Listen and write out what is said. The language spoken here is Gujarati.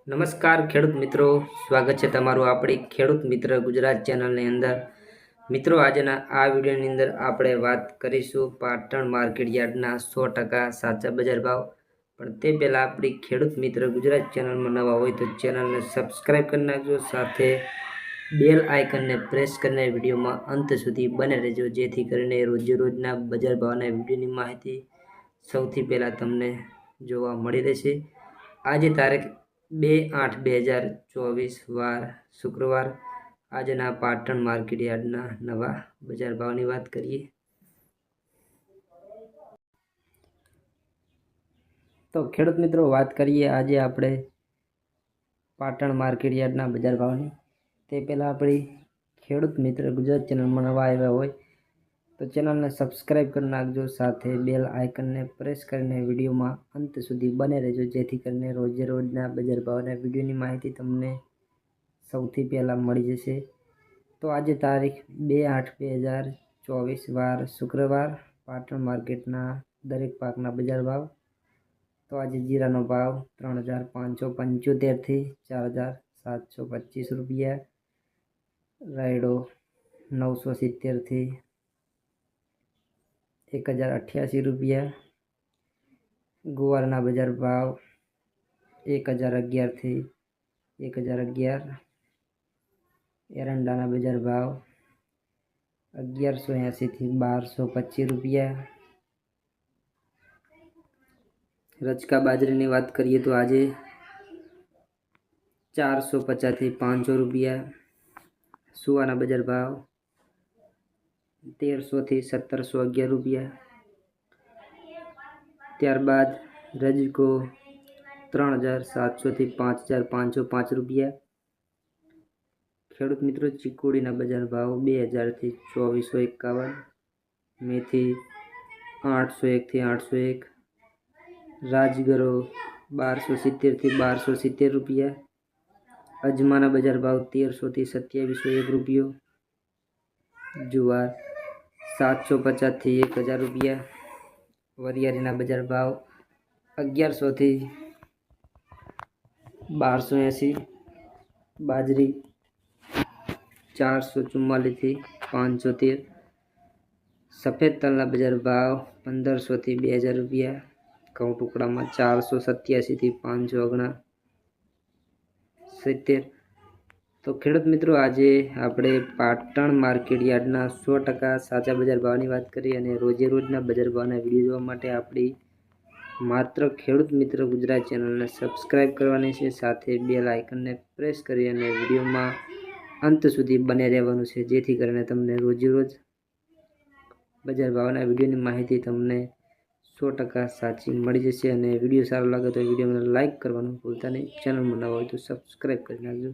નમસ્કાર ખેડૂત મિત્રો, સ્વાગત છે તમારું આપણી ખેડૂત મિત્ર ગુજરાત ચેનલની અંદર। મિત્રો, આજના આ વિડીયોની અંદર આપણે વાત કરીશું પાટણ માર્કેટ યાર્ડના 100% સાચા બજાર ભાવ। પણ તે પહેલાં આપણી ખેડૂત મિત્ર ગુજરાત ચેનલમાં નવા હોય તો ચેનલને સબસ્ક્રાઈબ કરી નાખજો, સાથે બેલ આઇકનને પ્રેસ કરીને વિડીયોમાં અંત સુધી બને રહેજો, જેથી કરીને રોજે રોજના બજાર ભાવના વિડીયોની માહિતી સૌથી પહેલાં તમને જોવા મળી રહેશે। આજે તારીખ 2/8/2024 વાર શુક્રવાર આજના પાટણ માર્કેટ યાર્ડના નવા બજાર ભાવની વાત કરીએ તો ખેડૂત મિત્રો વાત કરીએ આજે આપણે પાટણ માર્કેટ યાર્ડના બજાર ભાવની। તે પહેલાં આપણી ખેડૂત મિત્ર ગુજરાત ચેનલમાં નવા આવ્યા હોય તો ચેનલને સબસ્ક્રાઈબ કરી નાખજો, સાથે બેલ આઇકનને પ્રેસ કરીને વિડીયોમાં અંત સુધી બને રહેજો, જેથી કરીને રોજે રોજના બજાર ભાવના વિડીયોની માહિતી તમને સૌથી પહેલાં મળી જશે। તો આજે તારીખ 2/8/2024 વાર શુક્રવાર પાટણ માર્કેટના દરેક પાકના બજાર ભાવ। તો આજે જીરાનો ભાવ 3575થી 4725 રૂપિયા, રાયડો 970થી 1088 રૂપિયા, ગુવારના બજાર ભાવ 1011થી 1011, એરંડાના બજાર ભાવ 1180થી 1225 રૂપિયા। રચકા બાજરીની વાત કરીએ તો આજે 450થી 500 રૂપિયા, સુવાના બજાર ભાવ 1300થી 1711 રૂપિયા। ત્યારબાદ રજકો 3700થી 5505 રૂપિયા। ખેડૂત મિત્રો, ચીકુડીના બજાર ભાવ 2000થી 2451, મેથી 801થી 801, રાજગરો 1270થી 1270 રૂપિયા। અજમાના બજાર ભાવ 1300થી 2701 રૂપિયો, જુવાર 750થી 1000 રૂપિયા, વરિયાળીના બજાર ભાવ 1100થી 1280, બાજરી 444થી 513, સફેદ તલના બજાર ભાવ 1500થી 2000 રૂપિયા, ઘઉં ટુકડામાં 487થી 569। તો ખેડૂત મિત્રો, આજે આપણે પાટણ માર્કેટ યાર્ડના 100% સાચા બજાર ભાવની વાત કરી, અને રોજે રોજના બજાર ભાવના વિડીયો જોવા માટે આપણી માત્ર ખેડૂત મિત્ર ગુજરાત ચેનલને સબસ્ક્રાઈબ કરવાની છે, સાથે બેલ આઇકનને પ્રેસ કરી અને વિડીયોમાં અંત સુધી બને રહેવાનું છે, જેથી કરીને તમને રોજે રોજ બજાર ભાવના વિડીયોની માહિતી તમને 100% સાચી મળી જશે। અને વિડીયો સારો લાગે તો વિડીયોને લાઇક કરવાનું ભૂલતા નહીં, ચેનલમાં નવા હોય તો સબસ્ક્રાઈબ કરી નાખજો।